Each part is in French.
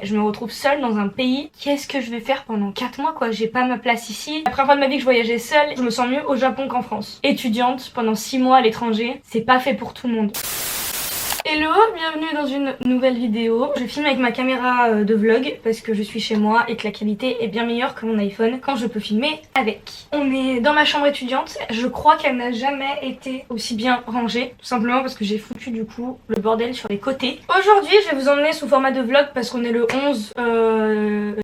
Je me retrouve seule dans un pays. Qu'est-ce que je vais faire pendant 4 mois quoi? J'ai pas ma place ici. La première fois de ma vie que je voyageais seule, je me sens mieux au Japon qu'en France. Étudiante pendant 6 mois à l'étranger, c'est pas fait pour tout le monde. Hello, bienvenue dans une nouvelle vidéo. Je filme avec ma caméra de vlog parce que je suis chez moi et que la qualité est bien meilleure que mon iPhone quand je peux filmer avec. On est dans ma chambre étudiante. Je crois qu'elle n'a jamais été aussi bien rangée, tout simplement parce que j'ai foutu du coup le bordel sur les côtés. Aujourd'hui, je vais vous emmener sous format de vlog parce qu'on est le 11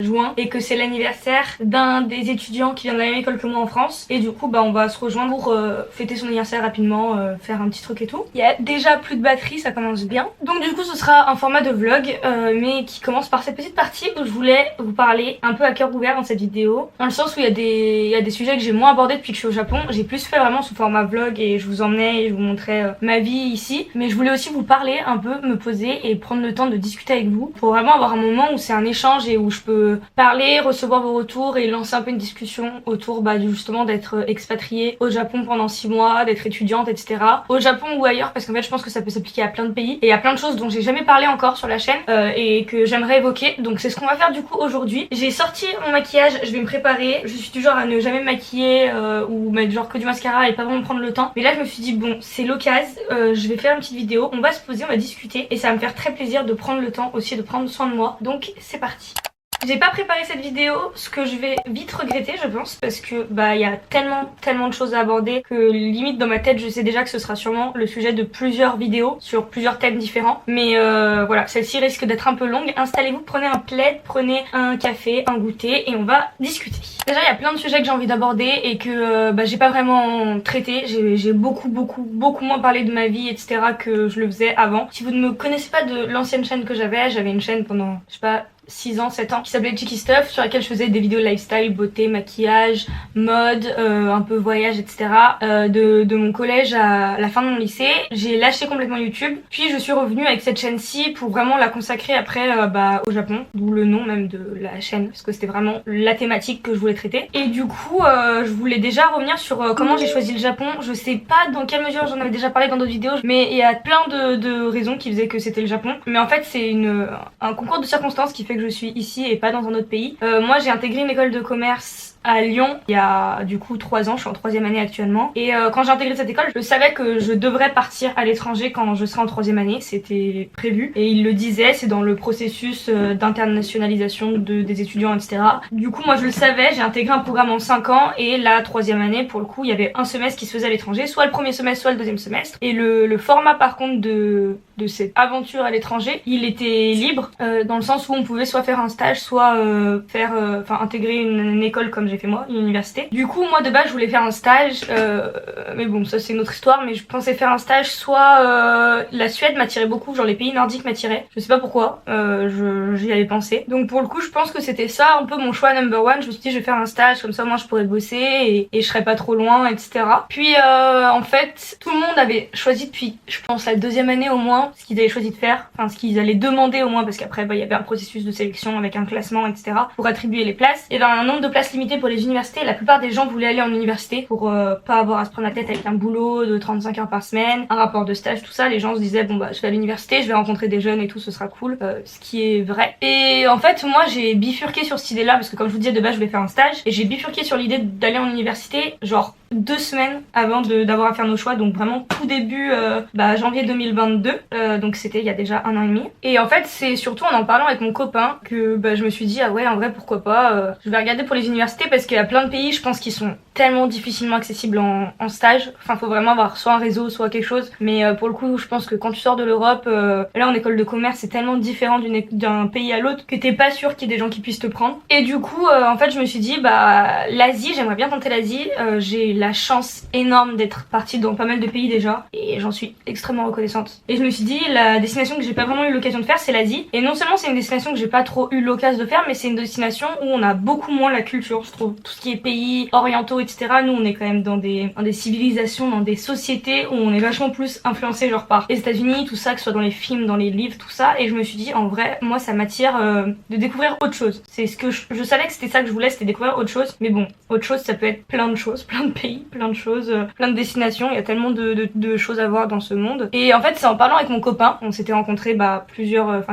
juin et que c'est l'anniversaire d'un des étudiants qui vient de la même école que moi en France. Et du coup, on va se rejoindre pour fêter son anniversaire rapidement, faire un petit truc et tout. Il y a déjà plus de batterie, ça commence bien. Donc du coup ce sera un format de vlog mais qui commence par cette petite partie où je voulais vous parler un peu à cœur ouvert dans cette vidéo, dans le sens où il y a des sujets que j'ai moins abordés depuis que je suis au Japon. J'ai plus fait vraiment sous format vlog et je vous emmenais et je vous montrais ma vie ici, mais je voulais aussi vous parler un peu, me poser et prendre le temps de discuter avec vous pour vraiment avoir un moment où c'est un échange et où je peux parler, recevoir vos retours et lancer un peu une discussion autour justement d'être expatriée au Japon pendant 6 mois, d'être étudiante, etc. Au Japon ou ailleurs, parce qu'en fait je pense que ça peut s'appliquer à plein de pays. Et il y a plein de choses dont j'ai jamais parlé encore sur la chaîne et que j'aimerais évoquer. Donc c'est ce qu'on va faire du coup aujourd'hui. J'ai sorti mon maquillage, je vais me préparer. Je suis du genre à ne jamais me maquiller ou mettre genre que du mascara et pas vraiment prendre le temps. Mais là je me suis dit bon c'est l'occasion, je vais faire une petite vidéo. On va se poser, on va discuter et ça va me faire très plaisir de prendre le temps aussi de prendre soin de moi. Donc c'est parti. J'ai pas préparé cette vidéo, ce que je vais vite regretter je pense, parce que il y a tellement de choses à aborder que limite dans ma tête je sais déjà que ce sera sûrement le sujet de plusieurs vidéos sur plusieurs thèmes différents. Mais voilà, celle-ci risque d'être un peu longue. Installez-vous, prenez un plaid, prenez un café, un goûter et on va discuter. Déjà il y a plein de sujets que j'ai envie d'aborder et que j'ai pas vraiment traité. J'ai beaucoup moins parlé de ma vie etc que je le faisais avant. Si vous ne me connaissez pas de l'ancienne chaîne que j'avais une chaîne pendant je sais pas 6 ans, 7 ans, qui s'appelait Cheeky Stuff, sur laquelle je faisais des vidéos lifestyle, beauté, maquillage, mode, un peu voyage, etc. De mon collège à la fin de mon lycée. J'ai lâché complètement YouTube, puis je suis revenue avec cette chaîne-ci pour vraiment la consacrer après au Japon, d'où le nom même de la chaîne, parce que c'était vraiment la thématique que je voulais traiter. Et du coup, je voulais déjà revenir sur comment j'ai choisi le Japon. Je sais pas dans quelle mesure j'en avais déjà parlé dans d'autres vidéos, mais il y a plein de raisons qui faisaient que c'était le Japon. Mais en fait, c'est un concours de circonstances qui fait que je suis ici et pas dans un autre pays. Moi j'ai intégré une école de commerce à Lyon il y a du coup 3 ans, je suis en 3e année actuellement. Et quand j'ai intégré cette école, je savais que je devrais partir à l'étranger quand je serai en 3e année, c'était prévu. Et il le disait, c'est dans le processus d'internationalisation des étudiants, etc. Du coup moi je le savais, j'ai intégré un programme en 5 ans et la 3e année pour le coup il y avait un semestre qui se faisait à l'étranger, soit le premier semestre soit le 2e semestre. Et le format par contre de cette aventure à l'étranger, il était libre dans le sens où on pouvait soit faire un stage, soit intégrer une école comme j'ai fait moi, une université. Du coup moi de base je voulais faire un stage, mais bon ça c'est une autre histoire, mais je pensais faire un stage soit la Suède m'attirait beaucoup, genre les pays nordiques m'attiraient, je sais pas pourquoi, j'y avais pensé. Donc pour le coup je pense que c'était ça un peu mon choix number one. Je me suis dit je vais faire un stage comme ça moi je pourrais bosser et je serais pas trop loin etc. Puis en fait tout le monde avait choisi depuis je pense la 2e année au moins ce qu'ils avaient choisi de faire, enfin ce qu'ils allaient demander au moins, parce qu'après il y avait un processus de sélection avec un classement etc pour attribuer les places. Il y avait un nombre de places limité pour les universités. La plupart des gens voulaient aller en université pour pas avoir à se prendre la tête avec un boulot de 35 heures par semaine, un rapport de stage, tout ça. Les gens se disaient bon je vais à l'université, je vais rencontrer des jeunes et tout, ce sera cool, ce qui est vrai. Et en fait moi j'ai bifurqué sur cette idée là parce que comme je vous disais de base je voulais faire un stage et j'ai bifurqué sur l'idée d'aller en université genre 2 semaines avant d'avoir à faire nos choix, donc vraiment tout début janvier 2022, donc c'était il y a déjà 1 an et demi. Et en fait c'est surtout en parlant avec mon copain que je me suis dit ah ouais en vrai pourquoi pas, je vais regarder pour les universités parce qu'il y a plein de pays je pense qui sont tellement difficilement accessibles en stage, enfin faut vraiment avoir soit un réseau soit quelque chose, mais pour le coup je pense que quand tu sors de l'Europe, là en école de commerce c'est tellement différent d'un pays à l'autre que t'es pas sûr qu'il y ait des gens qui puissent te prendre. Et du coup en fait je me suis dit l'Asie, j'aimerais bien tenter l'Asie, j'ai la chance énorme d'être partie dans pas mal de pays déjà et j'en suis extrêmement reconnaissante. Et je me suis dit la destination que j'ai pas vraiment eu l'occasion de faire c'est l'Asie, et non seulement c'est une destination que j'ai pas trop eu l'occasion de faire, mais c'est une destination où on a beaucoup moins la culture je trouve, tout ce qui est pays orientaux etc. Nous on est quand même dans des civilisations, dans des sociétés où on est vachement plus influencé genre par les États-Unis, tout ça, que ce soit dans les films, dans les livres, tout ça. Et je me suis dit en vrai, moi ça m'attire de découvrir autre chose. C'est ce que je savais que c'était ça que je voulais, c'était découvrir autre chose. Mais bon, autre chose ça peut être plein de choses, plein de pays, plein de choses, plein de destinations. Il y a tellement de choses à voir dans ce monde. Et en fait c'est en parlant avec mon copain, on s'était rencontrés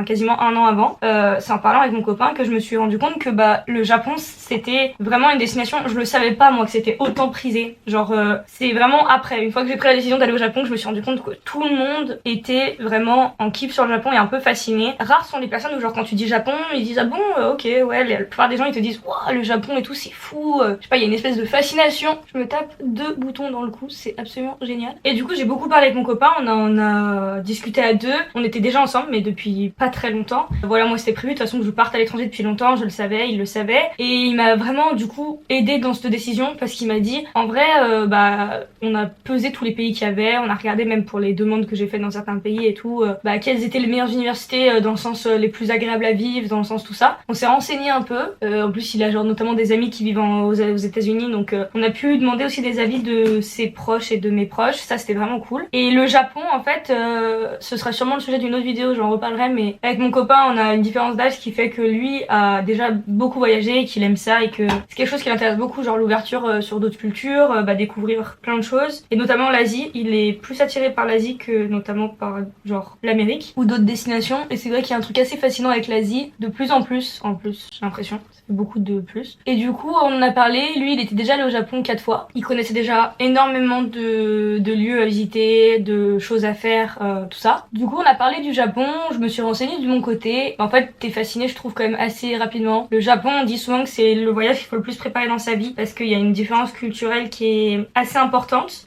quasiment un an avant. C'est en parlant avec mon copain que je me suis rendu compte que le Japon c'était vraiment une destination. Je le savais pas moi que c'était autant prisé. Genre c'est vraiment après, une fois que j'ai pris la décision d'aller au Japon, que je me suis rendu compte que tout le monde était vraiment en kiff sur le Japon et un peu fasciné. Rares sont les personnes où genre quand tu dis Japon, ils disent ah bon ok ouais, la plupart des gens ils te disent waouh le Japon et tout c'est fou, je sais pas, il y a une espèce de fascination. Je me tape 2 boutons dans le cou, c'est absolument génial. Et du coup j'ai beaucoup parlé avec mon copain, on a discuté à deux, on était déjà ensemble mais depuis pas très longtemps. Voilà, moi c'était prévu de toute façon que je parte à l'étranger depuis longtemps, je le savais, il le savait et il m'a vraiment du coup aidé dans cette décision parce qu'il m'a dit en vrai on a pesé tous les pays qu'il y avait, on a regardé même pour les demandes que j'ai faites dans certains pays et tout, quelles étaient les meilleures universités dans le sens les plus agréables à vivre, dans le sens tout ça. On s'est renseigné un peu, en plus il a genre notamment des amis qui vivent aux États-Unis donc on a pu demander aussi des avis de ses proches et de mes proches, ça c'était vraiment cool. Et le Japon en fait ce sera sûrement le sujet d'une autre vidéo, j'en reparlerai, mais avec mon copain on a une différence d'âge qui fait que lui a déjà beaucoup voyagé et qu'il aime ça et que c'est quelque chose qui l'intéresse beaucoup, genre l'ouverture sur d'autres cultures, découvrir plein de choses et notamment l'Asie. Il est plus attiré par l'Asie que notamment par genre l'Amérique ou d'autres destinations et c'est vrai qu'il y a un truc assez fascinant avec l'Asie de plus en plus j'ai l'impression, ça fait beaucoup de plus. Et du coup on en a parlé, lui il était déjà allé au Japon 4 fois, il connaissait déjà énormément de lieux à visiter, de choses à faire, tout ça. Du coup on a parlé du Japon, je me suis renseignée de mon côté. En fait t'es fascinée je trouve quand même assez rapidement. Le Japon on dit souvent que c'est le voyage qu'il faut le plus préparer dans sa vie parce qu'il y a une différence culturelle qui est assez importante.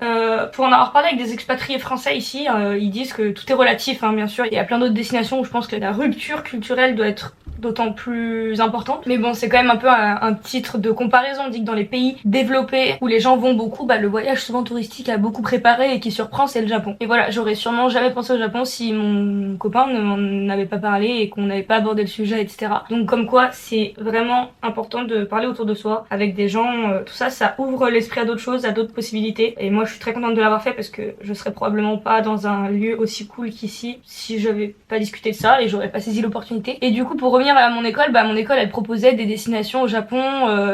Pour en avoir parlé avec des expatriés français ici, ils disent que tout est relatif hein, bien sûr. Il y a plein d'autres destinations où je pense que la rupture culturelle doit être d'autant plus importante. Mais bon, c'est quand même un peu un titre de comparaison. On dit que dans les pays développés où les gens vont beaucoup, le voyage souvent touristique a beaucoup préparé et qui surprend, c'est le Japon. Et voilà, j'aurais sûrement jamais pensé au Japon si mon copain ne m'en avait pas parlé et qu'on n'avait pas abordé le sujet, etc. Donc comme quoi, c'est vraiment important de parler autour de soi avec des gens. Tout ça, ça ouvre l'esprit à d'autres choses, à d'autres possibilités. Et moi, je suis très contente de l'avoir fait parce que je serais probablement pas dans un lieu aussi cool qu'ici si j'avais pas discuté de ça et j'aurais pas saisi l'opportunité. Et du coup, pour revenir à mon école, mon école elle proposait des destinations au Japon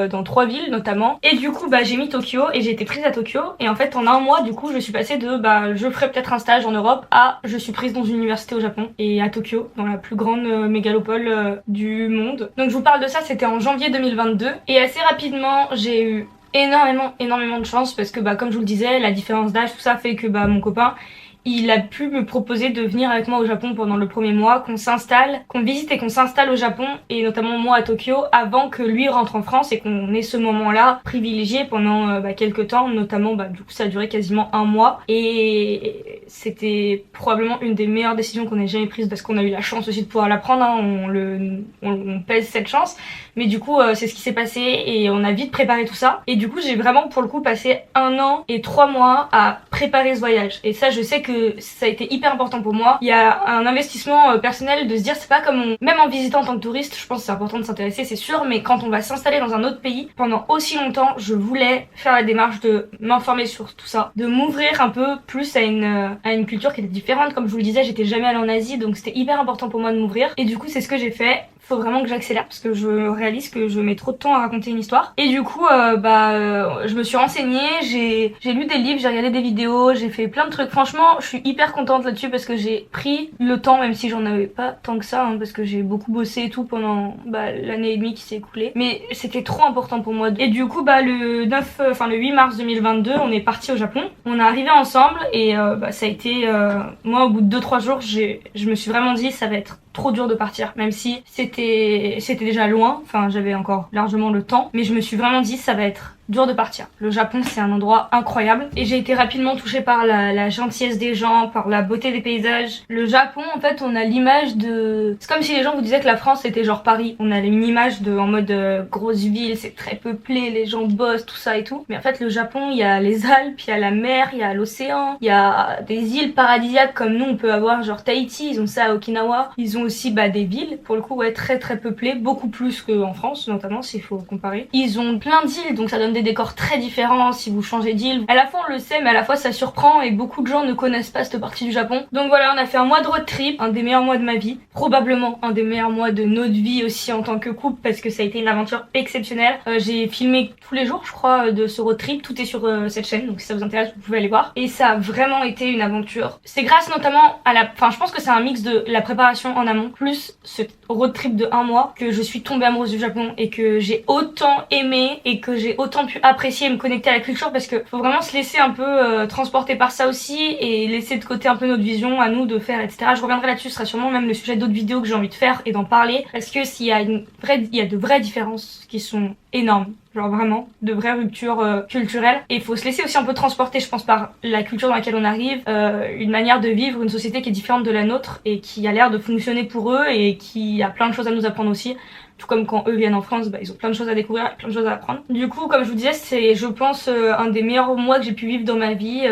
dans 3 villes notamment. Et du coup j'ai mis Tokyo et j'ai été prise à Tokyo. Et en fait en un mois du coup je suis passée de je ferai peut-être un stage en Europe à je suis prise dans une université au Japon et à Tokyo, dans la plus grande mégalopole du monde. Donc je vous parle de ça, c'était en janvier 2022 et assez rapidement j'ai eu énormément de chance parce que comme je vous le disais, la différence d'âge tout ça fait que mon copain il a pu me proposer de venir avec moi au Japon pendant le premier mois, qu'on s'installe, qu'on visite et qu'on s'installe au Japon, et notamment moi à Tokyo, avant que lui rentre en France et qu'on ait ce moment-là privilégié pendant quelques temps, notamment du coup ça a duré quasiment un mois, et c'était probablement une des meilleures décisions qu'on ait jamais prises parce qu'on a eu la chance aussi de pouvoir la prendre, hein, on pèse cette chance, mais du coup c'est ce qui s'est passé et on a vite préparé tout ça, et du coup j'ai vraiment pour le coup passé 1 an et 3 mois à préparer ce voyage, et ça je sais que ça a été hyper important pour moi. Il y a un investissement personnel de se dire c'est pas comme même en visitant en tant que touriste, je pense que c'est important de s'intéresser c'est sûr, mais quand on va s'installer dans un autre pays pendant aussi longtemps, je voulais faire la démarche de m'informer sur tout ça, de m'ouvrir un peu plus à une culture qui était différente. Comme je vous le disais, j'étais jamais allée en Asie donc c'était hyper important pour moi de m'ouvrir, et du coup c'est ce que j'ai fait. Faut vraiment que j'accélère parce que je réalise que je mets trop de temps à raconter une histoire. Et du coup je me suis renseignée, j'ai lu des livres, j'ai regardé des vidéos, j'ai fait plein de trucs. Franchement je suis hyper contente là-dessus parce que j'ai pris le temps, même si j'en avais pas tant que ça, hein, parce que j'ai beaucoup bossé et tout pendant l'année et demie qui s'est écoulée, mais c'était trop important pour moi. Et du coup le 8 mars 2022 on est parti au Japon, on est arrivé ensemble et ça a été moi au bout de 2-3 jours je me suis vraiment dit ça va être trop dur de partir, même si c'était déjà loin, enfin j'avais encore largement le temps, mais je me suis vraiment dit ça va être dur de partir. Le Japon c'est un endroit incroyable et j'ai été rapidement touchée par la gentillesse des gens, par la beauté des paysages. Le Japon en fait on a l'image de... C'est comme si les gens vous disaient que la France c'était genre Paris. On a une image en mode grosse ville, c'est très peuplé, les gens bossent, tout ça et tout. Mais en fait le Japon il y a les Alpes, il y a la mer, il y a l'océan, il y a des îles paradisiaques comme nous on peut avoir genre Tahiti, ils ont ça à Okinawa. Ils ont aussi des villes pour le coup très peuplées, beaucoup plus qu'en France notamment s'il faut comparer. Ils ont plein d'îles donc ça donne des des décors très différents si vous changez d'île. À la fois on le sait, mais à la fois ça surprend et beaucoup de gens ne connaissent pas cette partie du Japon. Donc voilà, on a fait un mois de road trip, un des meilleurs mois de ma vie, probablement un des meilleurs mois de notre vie aussi en tant que couple, parce que ça a été une aventure exceptionnelle. J'ai filmé tous les jours je crois de ce road trip, tout est sur cette chaîne, donc si ça vous intéresse vous pouvez aller voir. Et ça a vraiment été une aventure. C'est grâce notamment à je pense que c'est un mix de la préparation en amont plus ce road trip de un mois que je suis tombée amoureuse du Japon et que j'ai autant aimé et que j'ai autant pu apprécier et me connecter à la culture, parce que faut vraiment se laisser un peu transporter par ça aussi et laisser de côté un peu notre vision à nous de faire, etc. Je reviendrai là-dessus, ce sera sûrement même le sujet d'autres vidéos que j'ai envie de faire et d'en parler, parce que il y a de vraies différences qui sont énormes. Genre vraiment, de vraies ruptures culturelles. Et il faut se laisser aussi un peu transporter, je pense, par la culture dans laquelle on arrive, une manière de vivre, une société qui est différente de la nôtre et qui a l'air de fonctionner pour eux et qui a plein de choses à nous apprendre aussi. Tout comme quand eux viennent en France, bah, ils ont plein de choses à découvrir, plein de choses à apprendre. Du coup, comme je vous disais, c'est, je pense, un des meilleurs mois que j'ai pu vivre dans ma vie.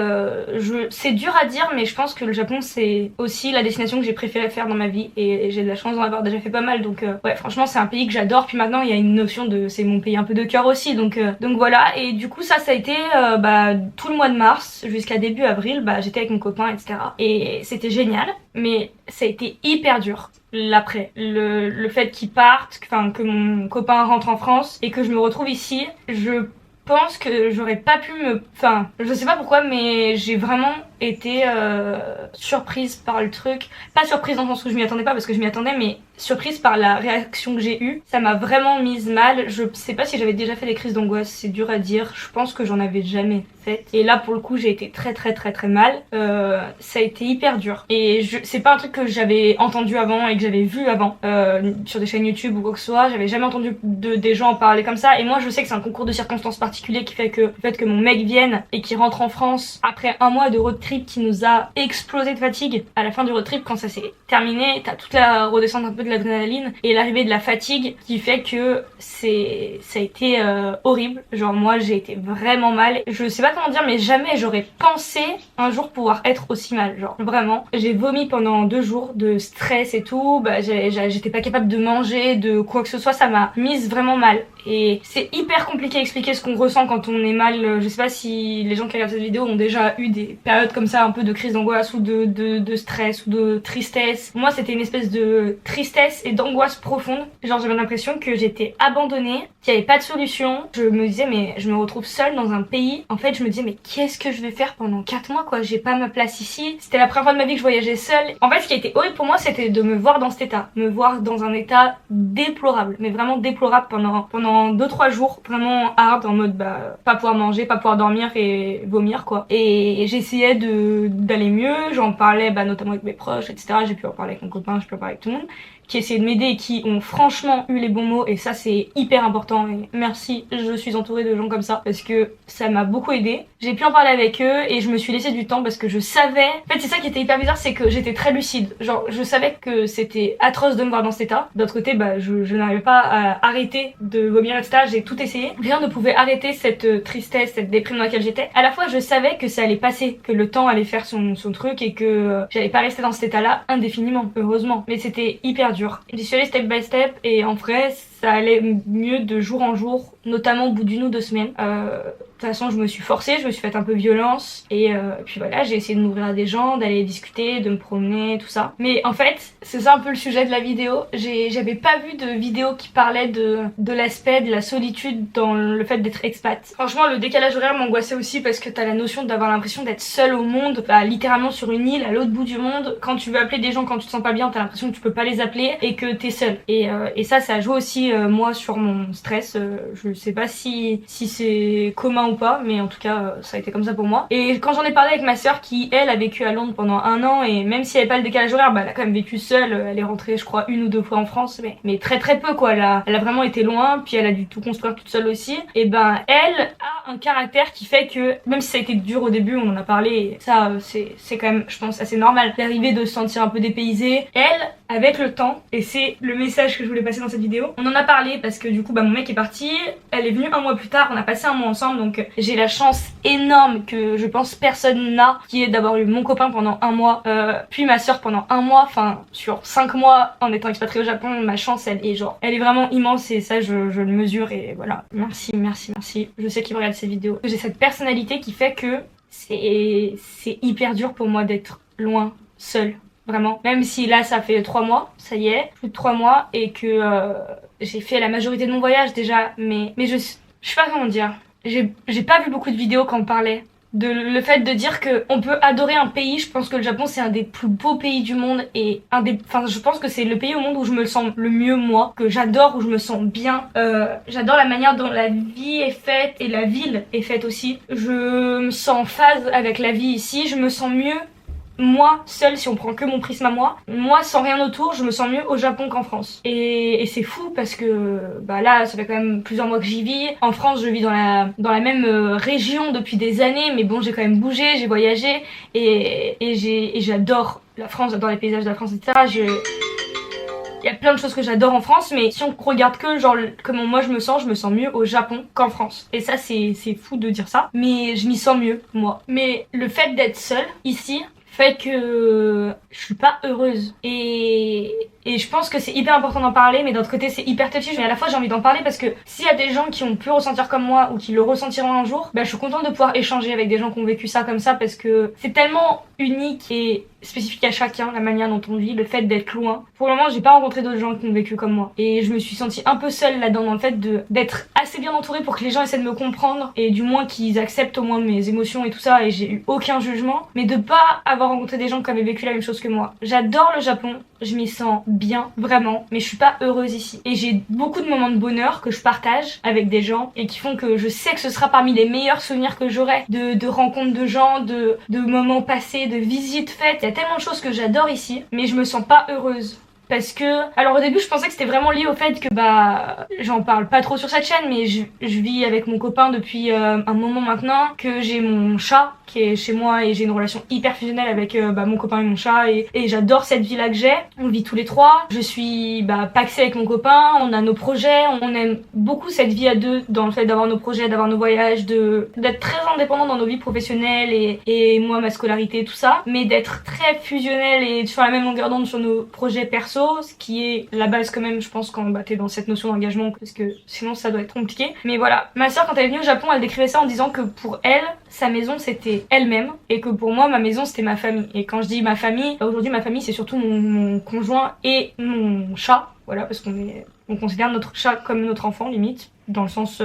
C'est dur à dire, mais je pense que le Japon, c'est aussi la destination que j'ai préféré faire dans ma vie. Et j'ai de la chance d'en avoir déjà fait pas mal. Donc ouais, franchement, c'est un pays que j'adore. Puis maintenant, il y a une notion de... C'est mon pays un peu de cœur aussi. Donc voilà. Et du coup, ça a été tout le mois de mars jusqu'à début avril. J'étais avec mon copain, etc. Et c'était génial. Mais ça a été hyper dur. L'après, le fait qu'il parte, que mon copain rentre en France et que je me retrouve ici, je pense que j'aurais pas pu je sais pas pourquoi, mais j'ai vraiment été surprise par le truc. Pas surprise dans le sens où je m'y attendais pas, parce que je m'y attendais, mais surprise par la réaction que j'ai eue. Ça m'a vraiment mise mal. Je sais pas si j'avais déjà fait des crises d'angoisse, c'est dur à dire. Je pense que j'en avais jamais fait. Et là, pour le coup, j'ai été très mal. Ça a été hyper dur. Et c'est pas un truc que j'avais entendu avant et que j'avais vu avant sur des chaînes YouTube ou quoi que ce soit. J'avais jamais entendu des gens en parler comme ça. Et moi, je sais que c'est un concours de circonstances particulier qui fait que le fait que mon mec vienne et qu'il rentre en France après un mois de road trip qui nous a explosé de fatigue. À la fin du road trip, quand ça s'est terminé, t'as toute la redescente un peu de l'adrénaline et l'arrivée de la fatigue qui fait que ça a été horrible. Genre moi j'ai été vraiment mal. Je sais pas comment dire, mais jamais j'aurais pensé un jour pouvoir être aussi mal. Genre vraiment, j'ai vomi pendant 2 jours de stress et tout. J'étais pas capable de manger, de quoi que ce soit. Ça m'a mise vraiment mal. Et c'est hyper compliqué à expliquer ce qu'on ressent quand on est mal. Je sais pas si les gens qui regardent cette vidéo ont déjà eu des périodes comme ça, un peu de crise d'angoisse ou de stress ou de tristesse. Moi, c'était une espèce de tristesse et d'angoisse profonde. Genre, j'avais l'impression que j'étais abandonnée, qu'il n'y avait pas de solution. Je me disais, mais je me retrouve seule dans un pays. En fait, je me disais, mais qu'est-ce que je vais faire pendant 4 mois, quoi? J'ai pas ma place ici. C'était la première fois de ma vie que je voyageais seule. En fait, ce qui a été horrible pour moi, c'était de me voir dans cet état. Me voir dans un état déplorable. Mais vraiment déplorable pendant 2-3 jours. Vraiment hard, en mode, pas pouvoir manger, pas pouvoir dormir et vomir, quoi. Et j'essayais d'aller mieux. J'en parlais, notamment avec mes proches, etc. J'ai pu en parler avec mon copain, j'ai pu en parler avec tout le monde, qui essayaient de m'aider et qui ont franchement eu les bons mots, et ça c'est hyper important, et merci, je suis entourée de gens comme ça parce que ça m'a beaucoup aidé. J'ai pu en parler avec eux et je me suis laissé du temps parce que je savais, en fait c'est ça qui était hyper bizarre, c'est que j'étais très lucide, genre je savais que c'était atroce de me voir dans cet état. D'autre côté, je n'arrivais pas à arrêter de vomir, etc. J'ai tout essayé, rien ne pouvait arrêter cette tristesse, cette déprime dans laquelle j'étais. À la fois je savais que ça allait passer, que le temps allait faire son truc et que j'allais pas rester dans cet état là indéfiniment, heureusement, mais c'était hyper dur. J'y suis allée step by step et en vrai ça allait mieux de jour en jour, notamment au bout d'1 ou 2 semaines. De toute façon je me suis forcée, je me suis fait un peu violence et puis voilà, j'ai essayé de m'ouvrir à des gens, d'aller discuter, de me promener, tout ça. Mais en fait c'est ça un peu le sujet de la vidéo. J'avais pas vu de vidéo qui parlait de l'aspect de la solitude dans le fait d'être expat. Franchement le décalage horaire m'angoissait aussi parce que t'as la notion d'avoir l'impression d'être seule au monde, littéralement sur une île à l'autre bout du monde. Quand tu veux appeler des gens, quand tu te sens pas bien, t'as l'impression que tu peux pas les appeler et que t'es seule. Et ça joue aussi moi sur mon stress. Je sais pas si c'est commun ou pas, mais en tout cas ça a été comme ça pour moi. Et quand j'en ai parlé avec ma soeur qui elle a vécu à Londres pendant 1 an, et même si elle avait pas le décalage horaire, elle a quand même vécu seule. Elle est rentrée je crois 1 ou 2 fois en France, mais très peu quoi. Elle a vraiment été loin, puis elle a dû tout construire toute seule aussi. Et elle a un caractère qui fait que, même si ça a été dur au début, on en a parlé, et ça c'est quand même, je pense, assez normal d'arriver de se sentir un peu dépaysée. Elle, avec le temps, et c'est le message que je voulais passer dans cette vidéo, on en a parlé parce que du coup mon mec est parti, elle est venue un mois plus tard, on a passé un mois ensemble, donc j'ai la chance énorme que je pense personne n'a, qui est d'avoir eu mon copain pendant un mois, puis ma soeur pendant un mois, enfin sur 5 mois en étant expatriée au Japon. Ma chance elle est vraiment immense, et ça je le mesure, et voilà, merci. Je sais qu'il regarde cette vidéo. J'ai cette personnalité qui fait que c'est hyper dur pour moi d'être loin, seule. Vraiment. Même si là ça fait 3 mois, ça y est, plus de 3 mois, et que j'ai fait la majorité de mon voyage déjà, mais je sais pas comment dire. J'ai pas vu beaucoup de vidéos quand on parlait de le fait de dire que on peut adorer un pays. Je pense que le Japon c'est un des plus beaux pays du monde, et je pense que c'est le pays au monde où je me sens le mieux moi, que j'adore, où je me sens bien. J'adore la manière dont la vie est faite, et la ville est faite aussi. Je me sens en phase avec la vie ici, je me sens mieux moi seule, si on prend que mon prisme à moi sans rien autour, je me sens mieux au Japon qu'en France. Et c'est fou parce que là ça fait quand même plusieurs mois que j'y vis. En France je vis dans la même région depuis des années, mais bon, j'ai quand même bougé, j'ai voyagé, et j'adore la France, j'adore les paysages de la France, etc. Il y a plein de choses que j'adore en France, mais si on regarde que genre comment moi je me sens mieux au Japon qu'en France. Et ça c'est fou de dire ça, mais je m'y sens mieux moi. Mais le fait d'être seule ici fait que je suis pas heureuse, et je pense que c'est hyper important d'en parler, mais d'un autre côté c'est hyper touchy, mais à la fois j'ai envie d'en parler parce que s'il y a des gens qui ont pu ressentir comme moi ou qui le ressentiront un jour, je suis contente de pouvoir échanger avec des gens qui ont vécu ça comme ça, parce que c'est tellement unique et spécifique à chacun la manière dont on vit, le fait d'être loin. Pour le moment j'ai pas rencontré d'autres gens qui ont vécu comme moi, et je me suis sentie un peu seule là-dedans, dans le fait d'être assez bien entourée pour que les gens essaient de me comprendre, et du moins qu'ils acceptent au moins mes émotions et tout ça, et j'ai eu aucun jugement, mais de pas avoir rencontré des gens qui avaient vécu la même chose que moi. J'adore le Japon, je m'y sens bien, vraiment, mais je suis pas heureuse ici. Et j'ai beaucoup de moments de bonheur que je partage avec des gens, et qui font que je sais que ce sera parmi les meilleurs souvenirs que j'aurai, de rencontres de gens, de moments passés, de visites faites. Il y a tellement de choses que j'adore ici, mais je me sens pas heureuse. Parce que, alors au début je pensais que c'était vraiment lié au fait que j'en parle pas trop sur cette chaîne, mais je vis avec mon copain depuis un moment maintenant, que j'ai mon chat qui est chez moi, et j'ai une relation hyper fusionnelle avec mon copain et mon chat, et j'adore cette vie là que j'ai. On vit tous les trois, je suis paxée avec mon copain, on a nos projets, on aime beaucoup cette vie à deux, dans le fait d'avoir nos projets, d'avoir nos voyages, d'être très indépendant dans nos vies professionnelles, et moi ma scolarité, tout ça, mais d'être très fusionnel et sur la même longueur d'onde sur nos projets perso, ce qui est la base quand même, je pense, quand t'es dans cette notion d'engagement, parce que sinon ça doit être compliqué. Mais voilà, ma soeur quand elle est venue au Japon, elle décrivait ça en disant que pour elle, sa maison c'était elle-même, et que pour moi ma maison c'était ma famille. Et quand je dis ma famille, aujourd'hui ma famille c'est surtout mon conjoint et mon chat, voilà, parce on considère notre chat comme notre enfant limite, dans le sens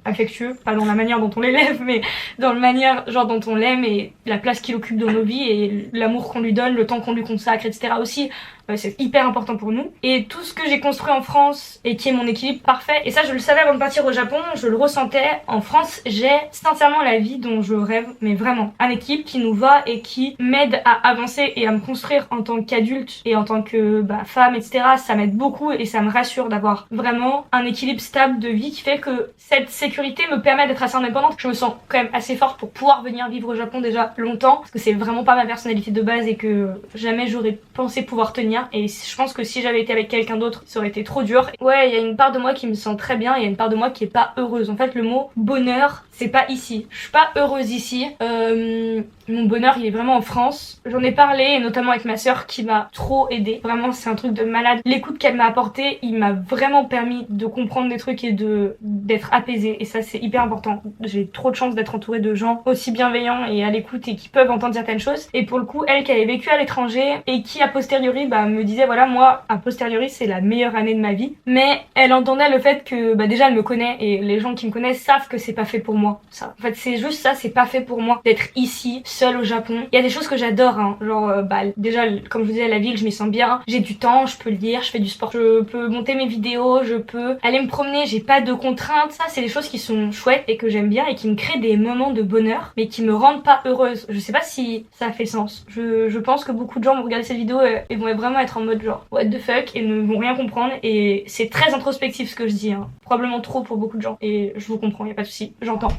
affectueux, pas dans la manière dont on l'élève, mais dans la manière genre dont on l'aime, et la place qu'il occupe dans nos vies, et l'amour qu'on lui donne, le temps qu'on lui consacre, etc. aussi. C'est hyper important pour nous. Et tout ce que j'ai construit en France, et qui est mon équilibre parfait, et ça je le savais avant de partir au Japon, je le ressentais. En France, j'ai sincèrement la vie dont je rêve, mais vraiment. Un équilibre qui nous va et qui m'aide à avancer et à me construire en tant qu'adulte et en tant que femme, etc. Ça m'aide beaucoup, et ça me rassure d'avoir vraiment un équilibre stable de vie qui fait que cette sécurité me permet d'être assez indépendante. Je me sens quand même assez forte pour pouvoir venir vivre au Japon déjà longtemps, parce que c'est vraiment pas ma personnalité de base, et que jamais j'aurais pensé pouvoir tenir. Et je pense que si j'avais été avec quelqu'un d'autre, ça aurait été trop dur. Ouais, il y a une part de moi qui me sent très bien, et il y a une part de moi qui est pas heureuse. En fait, le mot bonheur, c'est pas ici. Je suis pas heureuse ici. Mon bonheur, il est vraiment en France. J'en ai parlé, et notamment avec ma soeur qui m'a trop aidée. Vraiment, c'est un truc de malade. L'écoute qu'elle m'a apporté, il m'a vraiment permis de comprendre des trucs et d'être apaisée. Et ça, c'est hyper important. J'ai trop de chance d'être entourée de gens aussi bienveillants et à l'écoute, et qui peuvent entendre certaines choses. Et pour le coup, elle qui avait vécu à l'étranger, et qui a posteriori me disait voilà, moi a posteriori c'est la meilleure année de ma vie, mais elle entendait le fait que déjà elle me connaît, et les gens qui me connaissent savent que c'est pas fait pour moi, ça. En fait c'est juste ça, c'est pas fait pour moi d'être ici seule au Japon. Il y a des choses que j'adore, hein, genre déjà comme je vous disais, la ville je m'y sens bien, j'ai du temps, je peux lire, je fais du sport, je peux monter mes vidéos, je peux aller me promener, j'ai pas de contraintes. Ça c'est des choses qui sont chouettes et que j'aime bien, et qui me créent des moments de bonheur, mais qui me rendent pas heureuse. Je sais pas si ça fait sens. Je pense que beaucoup de gens vont regarder cette vidéo et vont vraiment être en mode genre what the fuck, et ne vont rien comprendre, et c'est très introspectif ce que je dis, hein. Probablement trop pour beaucoup de gens, et je vous comprends, y a pas de souci, j'entends.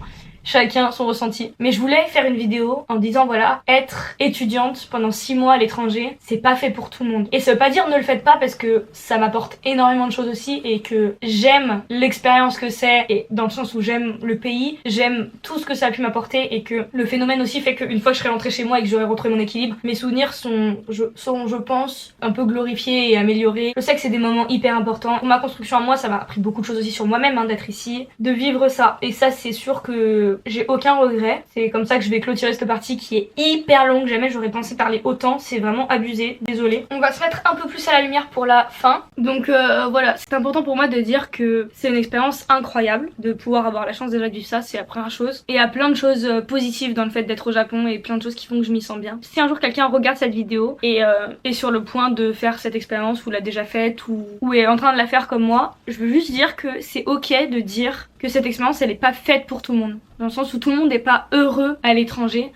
chacun son ressenti. Mais je voulais faire une vidéo en disant voilà, être étudiante pendant 6 mois à l'étranger, c'est pas fait pour tout le monde. Et ça veut pas dire ne le faites pas parce que ça m'apporte énormément de choses aussi et que j'aime l'expérience que c'est et dans le sens où j'aime le pays, j'aime tout ce que ça a pu m'apporter et que le phénomène aussi fait qu'une fois que je serai rentrée chez moi et que j'aurai retrouvé mon équilibre, mes souvenirs sont, je pense, un peu glorifiés et améliorés. Je sais que c'est des moments hyper importants. Pour ma construction à moi, ça m'a appris beaucoup de choses aussi sur moi-même, hein, d'être ici, de vivre ça. Et ça, c'est sûr que j'ai aucun regret. C'est comme ça que je vais clôturer cette partie qui est hyper longue. Jamais j'aurais pensé parler autant. C'est vraiment abusé. Désolée. On va se mettre un peu plus à la lumière pour la fin. Donc voilà, c'est important pour moi de dire que c'est une expérience incroyable de pouvoir avoir la chance déjà de vivre ça. C'est la première chose. Et il y a plein de choses positives dans le fait d'être au Japon et plein de choses qui font que je m'y sens bien. Si un jour quelqu'un regarde cette vidéo et est sur le point de faire cette expérience ou l'a déjà faite ou est en train de la faire comme moi, je veux juste dire que c'est ok de dire que cette expérience elle est pas faite pour tout le monde. Dans le sens où tout le monde n'est pas heureux à l'étranger,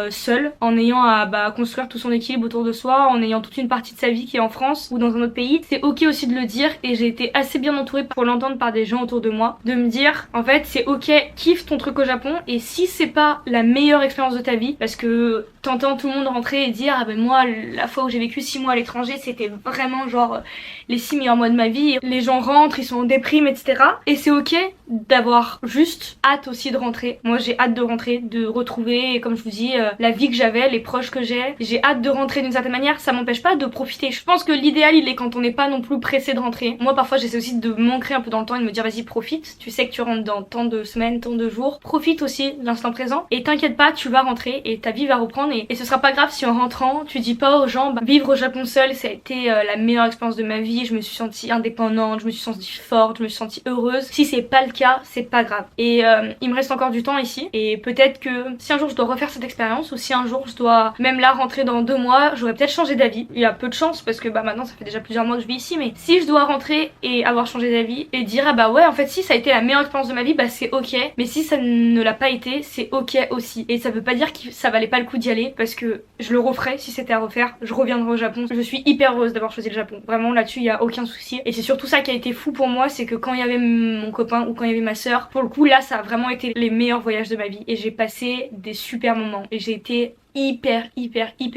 seul, en ayant à construire tout son équilibre autour de soi, en ayant toute une partie de sa vie qui est en France ou dans un autre pays. C'est ok aussi de le dire et j'ai été assez bien entourée pour l'entendre par des gens autour de moi, de me dire en fait c'est ok, kiffe ton truc au Japon et si c'est pas la meilleure expérience de ta vie, parce que t'entends tout le monde rentrer et dire ah ben moi la fois où j'ai vécu 6 mois à l'étranger c'était vraiment genre les 6 meilleurs mois de ma vie, les gens rentrent, ils sont en déprime etc. Et c'est ok d'avoir juste hâte aussi de rentrer. Moi j'ai hâte de rentrer, de retrouver comme je vous dis la vie que j'avais, les proches que j'ai hâte de rentrer d'une certaine manière, ça m'empêche pas de profiter. Je pense que l'idéal il est quand on n'est pas non plus pressé de rentrer. Moi parfois j'essaie aussi de m'ancrer un peu dans le temps et de me dire vas-y profite, tu sais que tu rentres dans tant de semaines, tant de jours, profite aussi de l'instant présent et t'inquiète pas, tu vas rentrer et ta vie va reprendre et ce sera pas grave si en rentrant tu dis pas aux gens bah, vivre au Japon seul ça a été la meilleure expérience de ma vie, je me suis sentie indépendante, je me suis sentie forte, je me suis sentie heureuse. Si c'est pas le cas, c'est pas grave. Et il me reste encore du temps ici et peut-être que si un jour je dois refaire cette expérience ou si un jour je dois même là rentrer dans 2 mois, j'aurais peut-être changé d'avis. Il y a peu de chance parce que bah maintenant ça fait déjà plusieurs mois que je vis ici, mais si je dois rentrer et avoir changé d'avis et dire ah bah ouais en fait si ça a été la meilleure expérience de ma vie, bah c'est ok, mais si ça ne l'a pas été, c'est ok aussi. Et ça veut pas dire que ça valait pas le coup d'y aller parce que je le referais si c'était à refaire, je reviendrai au Japon. Je suis hyper heureuse d'avoir choisi le Japon, vraiment là-dessus il y a aucun souci et c'est surtout ça qui a été fou pour moi, c'est que quand il y avait mon copain ou quand il y avait ma soeur, pour le coup là ça a vraiment été les meilleurs voyages de ma vie et j'ai passé des super moments et j'ai été hyper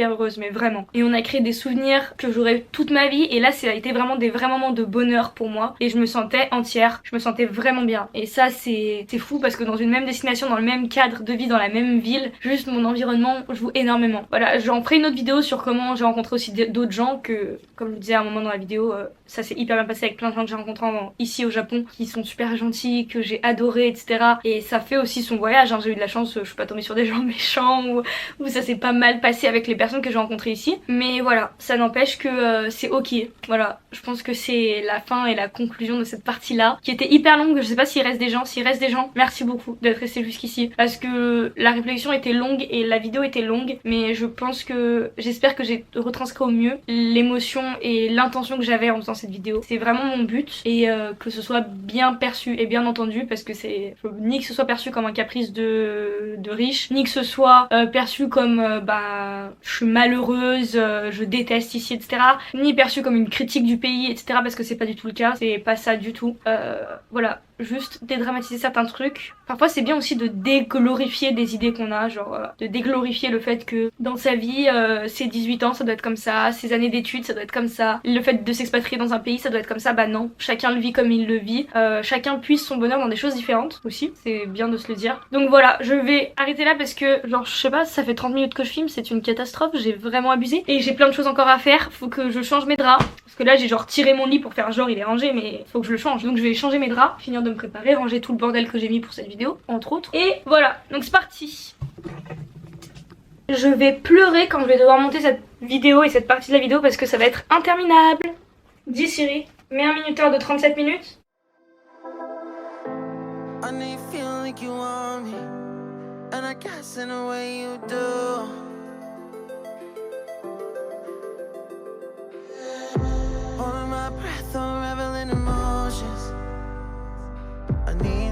heureuse, mais vraiment. Et on a créé des souvenirs que j'aurai toute ma vie et là ça a été vraiment des vrais moments de bonheur pour moi et je me sentais entière, je me sentais vraiment bien. Et ça c'est fou parce que dans une même destination, dans le même cadre de vie, dans la même ville, juste mon environnement joue énormément. Voilà, j'en ferai une autre vidéo sur comment j'ai rencontré aussi d'autres gens que, comme je le disais à un moment dans la vidéo, ça s'est hyper bien passé avec plein de gens que j'ai rencontrés ici au Japon qui sont super gentils, que j'ai adoré, etc. Et ça fait aussi son voyage, hein. J'ai eu de la chance, je suis pas tombée sur des gens méchants ou ça s'est pas mal passé avec les personnes que j'ai rencontrées ici. Mais voilà, ça n'empêche que c'est ok. Voilà, je pense que c'est la fin et la conclusion de cette partie-là, qui était hyper longue. Je sais pas s'il reste des gens. S'il reste des gens, merci beaucoup d'être resté jusqu'ici. Parce que la réflexion était longue et la vidéo était longue. Mais je pense que, j'espère que j'ai retranscrit au mieux l'émotion et l'intention que j'avais en faisant cette vidéo. C'est vraiment mon but. Et que ce soit bien perçu et bien entendu. Parce que c'est, ni que ce soit perçu comme un caprice de riche, ni que ce soit perçu comme bah je suis malheureuse, je déteste ici, etc. Ni perçu comme une critique du pays, etc. Parce que c'est pas du tout le cas, c'est pas ça du tout. Voilà, juste dédramatiser certains trucs. Parfois c'est bien aussi de déglorifier des idées qu'on a, genre de déglorifier le fait que dans sa vie, ses 18 ans ça doit être comme ça, ses années d'études ça doit être comme ça, le fait de s'expatrier dans un pays ça doit être comme ça, bah non, chacun le vit comme il le vit, chacun puise son bonheur dans des choses différentes aussi, c'est bien de se le dire. Donc voilà, je vais arrêter là parce que genre je sais pas, ça fait 30 minutes que je filme, c'est une catastrophe, j'ai vraiment abusé et j'ai plein de choses encore à faire, faut que je change mes draps parce que là j'ai genre tiré mon lit pour faire genre il est rangé mais faut que je le change, donc je vais changer mes draps, finir de me préparer, ranger tout le bordel que j'ai mis pour cette vidéo entre autres et voilà, donc c'est parti. Je vais pleurer quand je vais devoir monter cette vidéo et cette partie de la vidéo parce que ça va être interminable. Dis Siri, mets un minuteur de 37 minutes.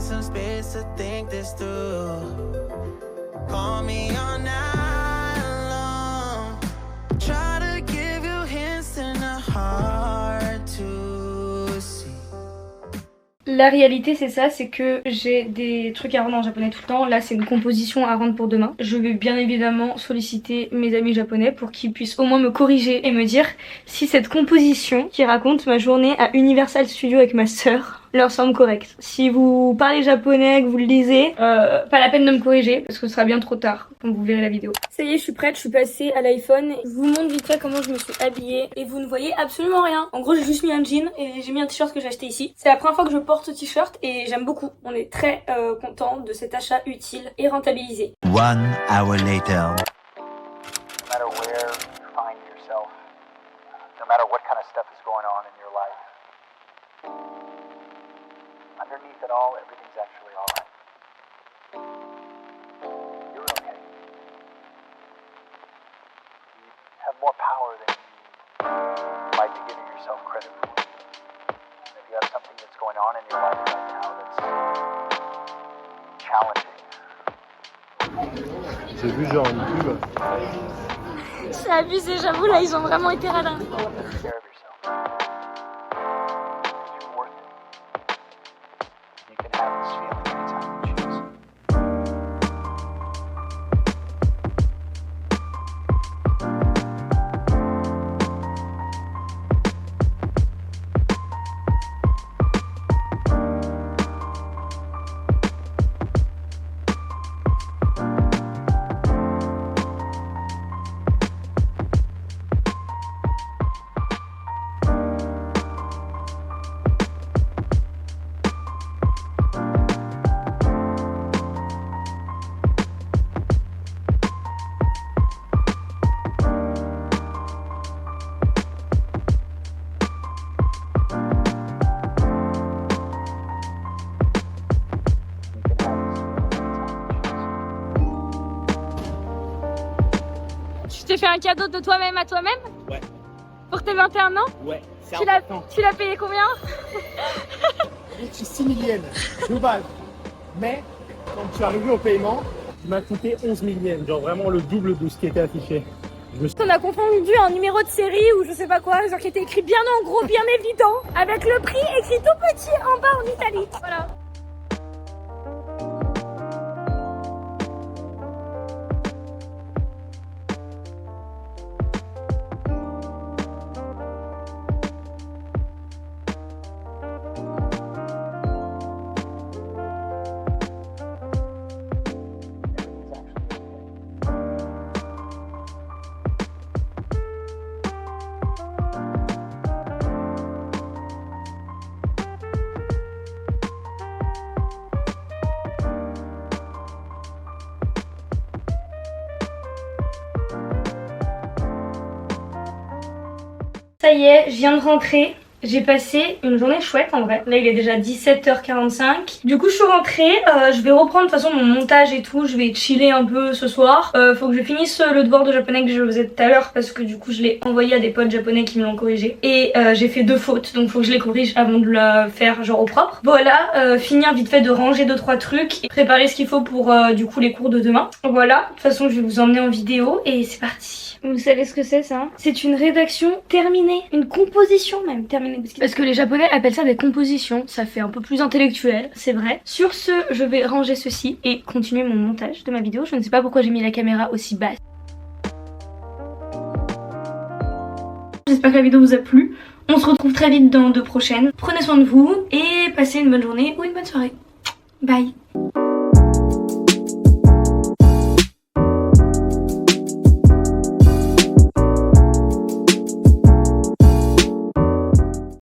Some space to think this through. Call me all night long. Try to give you hints and a heart to see. La réalité c'est ça, c'est que j'ai des trucs à rendre en japonais tout le temps. Là c'est une composition à rendre pour demain. Je vais bien évidemment solliciter mes amis japonais pour qu'ils puissent au moins me corriger et me dire si cette composition qui raconte ma journée à Universal Studios avec ma sœur leur semble correcte. Si vous parlez japonais, que vous le lisez, pas la peine de me corriger parce que ce sera bien trop tard quand vous verrez la vidéo. Ça y est, je suis prête, je suis passée à l'iPhone. Je vous montre vite fait comment je me suis habillée et vous ne voyez absolument rien. En gros, j'ai juste mis un jean et j'ai mis un t-shirt que j'ai acheté ici. C'est la première fois que je porte ce t-shirt et j'aime beaucoup. On est très content de cet achat utile et rentabilisé. 1 hour later. No matter where you find yourself, no matter what kind of stuff is going on in your life, underneath it all, everything's actually all right. You're okay. You have more power than you might be giving yourself credit for. And if you have something that's going on in your life right now that's challenging. J'ai vu genre une pub. C'est abusé, j'avoue, là ils ont vraiment été radins. Take care of yourself. You're worth it. You can have this feeling anytime you choose. Tu t'es fait un cadeau de toi-même à toi-même? Ouais. Pour tes 21 ans? Ouais, c'est Tu l'as important. payé combien? C'est 6 millièmes de base. Mais quand je suis arrivé au paiement, il m'a coûté 11 millièmes, genre vraiment le double de ce qui était affiché. On a confondu un numéro de série ou je sais pas quoi, genre qui était écrit bien en gros, bien évident, avec le prix écrit tout petit en bas en italique. Voilà. Ça y est, je viens de rentrer. J'ai passé une journée chouette en vrai. Là il est déjà 17h45. Du coup je suis rentrée, je vais reprendre de toute façon mon montage et tout. Je vais chiller un peu ce soir. Faut que je finisse le devoir de japonais que je faisais tout à l'heure parce que du coup je l'ai envoyé à des potes japonais qui me l'ont corrigé. Et j'ai fait 2 fautes donc faut que je les corrige avant de la faire genre au propre. Voilà, finir vite fait de ranger 2-3 trucs et préparer ce qu'il faut pour du coup les cours de demain. Voilà, de toute façon je vais vous emmener en vidéo et c'est parti. Vous savez ce que c'est ça? C'est une rédaction terminée, une composition même terminée. Parce que les japonais appellent ça des compositions, ça fait un peu plus intellectuel, c'est vrai. Sur ce, je vais ranger ceci et continuer mon montage de ma vidéo. Je ne sais pas pourquoi j'ai mis la caméra aussi basse. J'espère que la vidéo vous a plu. On se retrouve très vite dans de prochaines. Prenez soin de vous et passez une bonne journée ou une bonne soirée. Bye.